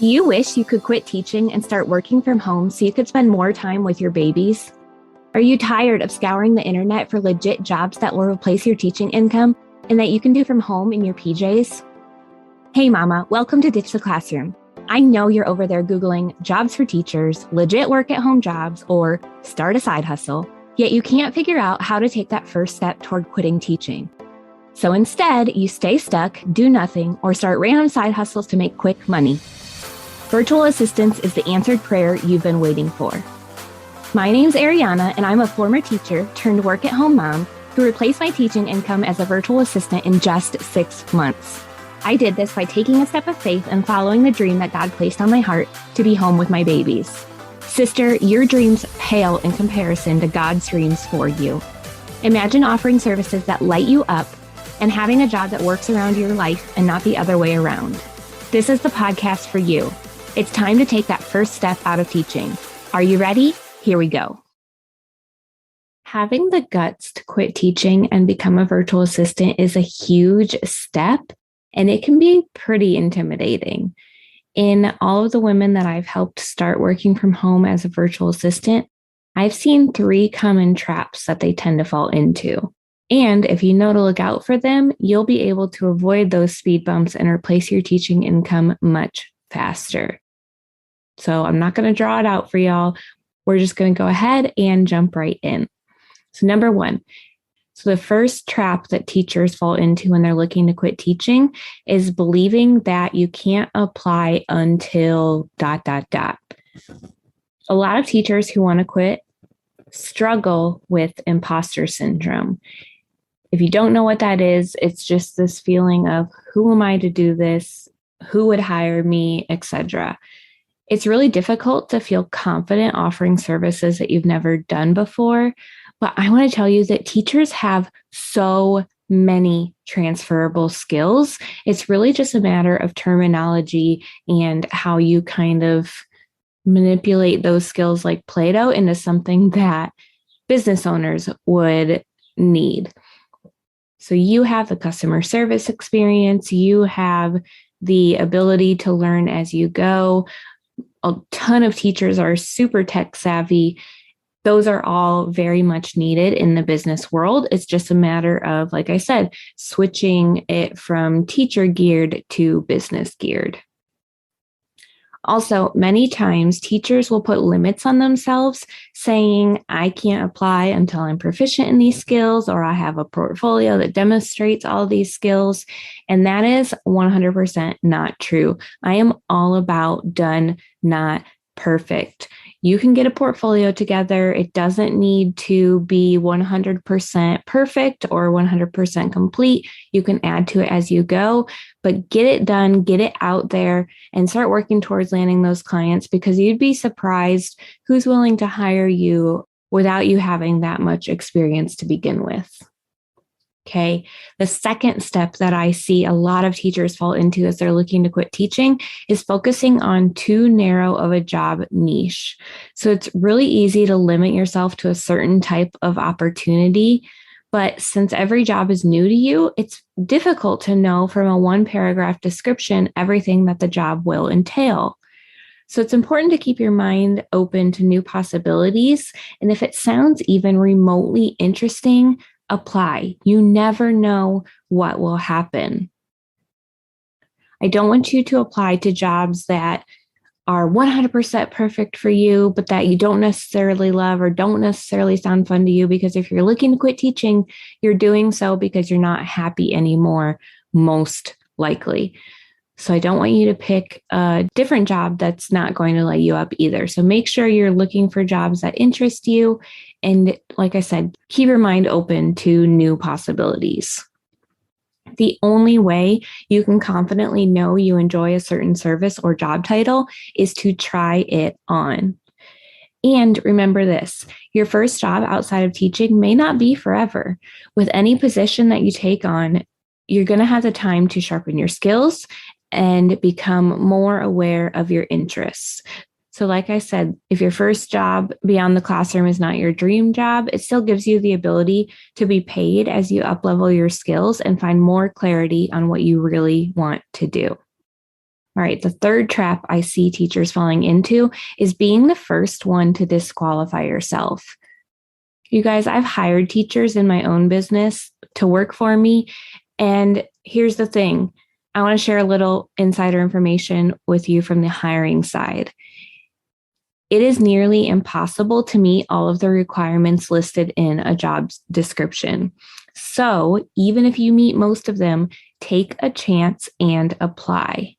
Do you wish you could quit teaching and start working from home so you could spend more time with your babies? Are you tired of scouring the internet for legit jobs that will replace your teaching income and that you can do from home in your PJs? Hey mama, welcome to Ditch the Classroom. I know you're over there Googling jobs for teachers, legit work at home jobs, or start a side hustle, yet you can't figure out how to take that first step toward quitting teaching. So instead, you stay stuck, do nothing, or start random side hustles to make quick money. Virtual assistance is the answered prayer you've been waiting for. My name's Ariana, and I'm a former teacher turned work-at-home mom who replaced my teaching income as a virtual assistant in just 6 months. I did this by taking a step of faith and following the dream that God placed on my heart to be home with my babies. Sister, your dreams pale in comparison to God's dreams for you. Imagine offering services that light you up and having a job that works around your life and not the other way around. This is the podcast for you. It's time to take that first step out of teaching. Are you ready? Here we go. Having the guts to quit teaching and become a virtual assistant is a huge step, and it can be pretty intimidating. In all of the women that I've helped start working from home as a virtual assistant, I've seen 3 common traps that they tend to fall into. And if you know to look out for them, you'll be able to avoid those speed bumps and replace your teaching income much faster. So I'm not going to draw it out for y'all. We're just going to go ahead and jump right in. So number 1. So the first trap that teachers fall into when they're looking to quit teaching is believing that you can't apply until ... A lot of teachers who want to quit struggle with imposter syndrome. If you don't know what that is, it's just this feeling of who am I to do this? Who would hire me, etc. It's really difficult to feel confident offering services that you've never done before, but I want to tell you that teachers have so many transferable skills. It's really just a matter of terminology and how you kind of manipulate those skills like Play-Doh into something that business owners would need. So you have the customer service experience, you have the ability to learn as you go. A ton of teachers are super tech savvy. Those are all very much needed in the business world. It's just a matter of, like I said, switching it from teacher geared to business geared. Also, many times teachers will put limits on themselves saying, I can't apply until I'm proficient in these skills, or I have a portfolio that demonstrates all these skills. And that is 100% not true. I am all about done, not perfect. You can get a portfolio together. It doesn't need to be 100% perfect or 100% complete. You can add to it as you go, but get it done, get it out there, and start working towards landing those clients, because you'd be surprised who's willing to hire you without you having that much experience to begin with. Okay. The second step that I see a lot of teachers fall into as they're looking to quit teaching is focusing on too narrow of a job niche. So it's really easy to limit yourself to a certain type of opportunity. But since every job is new to you, it's difficult to know from a 1-paragraph description everything that the job will entail. So it's important to keep your mind open to new possibilities. And if it sounds even remotely interesting, apply. You never know what will happen. I don't want you to apply to jobs that are 100% perfect for you, but that you don't necessarily love or don't necessarily sound fun to you, because if you're looking to quit teaching, you're doing so because you're not happy anymore, most likely. So I don't want you to pick a different job that's not going to light you up either. So make sure you're looking for jobs that interest you. And like I said, keep your mind open to new possibilities. The only way you can confidently know you enjoy a certain service or job title is to try it on. And remember this, your first job outside of teaching may not be forever. With any position that you take on, you're going to have the time to sharpen your skills and become more aware of your interests. So like I said, if your first job beyond the classroom is not your dream job, it still gives you the ability to be paid as you up-level your skills and find more clarity on what you really want to do. All right, the third trap I see teachers falling into is being the first one to disqualify yourself. You guys, I've hired teachers in my own business to work for me. And here's the thing. I want to share a little insider information with you from the hiring side. It is nearly impossible to meet all of the requirements listed in a job description. So even if you meet most of them, take a chance and apply.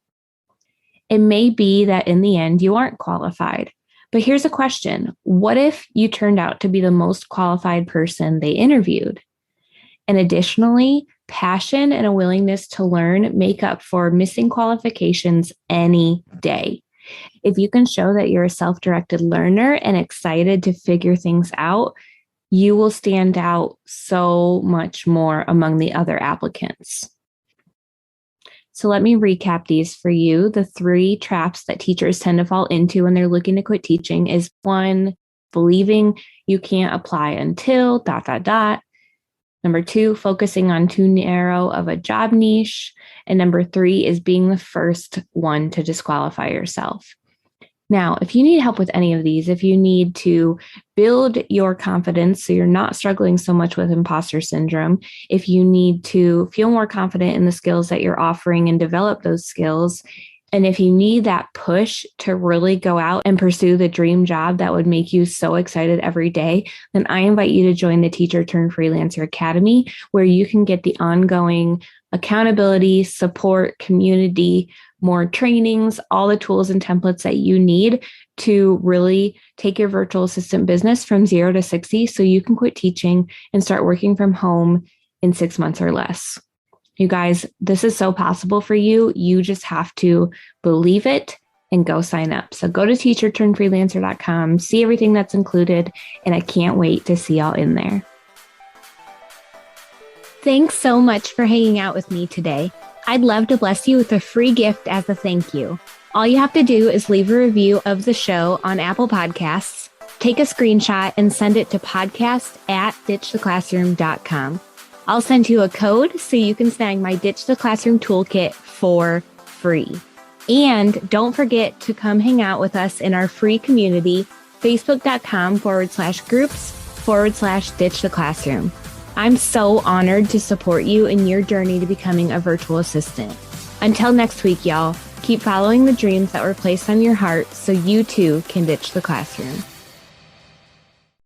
It may be that in the end you aren't qualified. But here's a question. What if you turned out to be the most qualified person they interviewed? And additionally, passion and a willingness to learn make up for missing qualifications any day. If you can show that you're a self-directed learner and excited to figure things out, you will stand out so much more among the other applicants. So let me recap these for you. The 3 traps that teachers tend to fall into when they're looking to quit teaching is 1, believing you can't apply until ... Number 2, focusing on too narrow of a job niche. And number 3 is being the first one to disqualify yourself. Now, if you need help with any of these, if you need to build your confidence so you're not struggling so much with imposter syndrome, if you need to feel more confident in the skills that you're offering and develop those skills, and if you need that push to really go out and pursue the dream job that would make you so excited every day, then I invite you to join the Teacher Turned Freelancer Academy, where you can get the ongoing accountability, support, community, more trainings, all the tools and templates that you need to really take your virtual assistant business from 0 to 60 so you can quit teaching and start working from home in 6 months or less. You guys, this is so possible for you. You just have to believe it and go sign up. So go to teacherturnedfreelancer.com, see everything that's included, and I can't wait to see y'all in there. Thanks so much for hanging out with me today. I'd love to bless you with a free gift as a thank you. All you have to do is leave a review of the show on Apple Podcasts, take a screenshot and send it to podcast@ditchtheclassroom.com. I'll send you a code so you can snag my Ditch the Classroom toolkit for free. And don't forget to come hang out with us in our free community, facebook.com/groups/Ditch the Classroom. I'm so honored to support you in your journey to becoming a virtual assistant. Until next week, y'all, keep following the dreams that were placed on your heart so you too can ditch the classroom.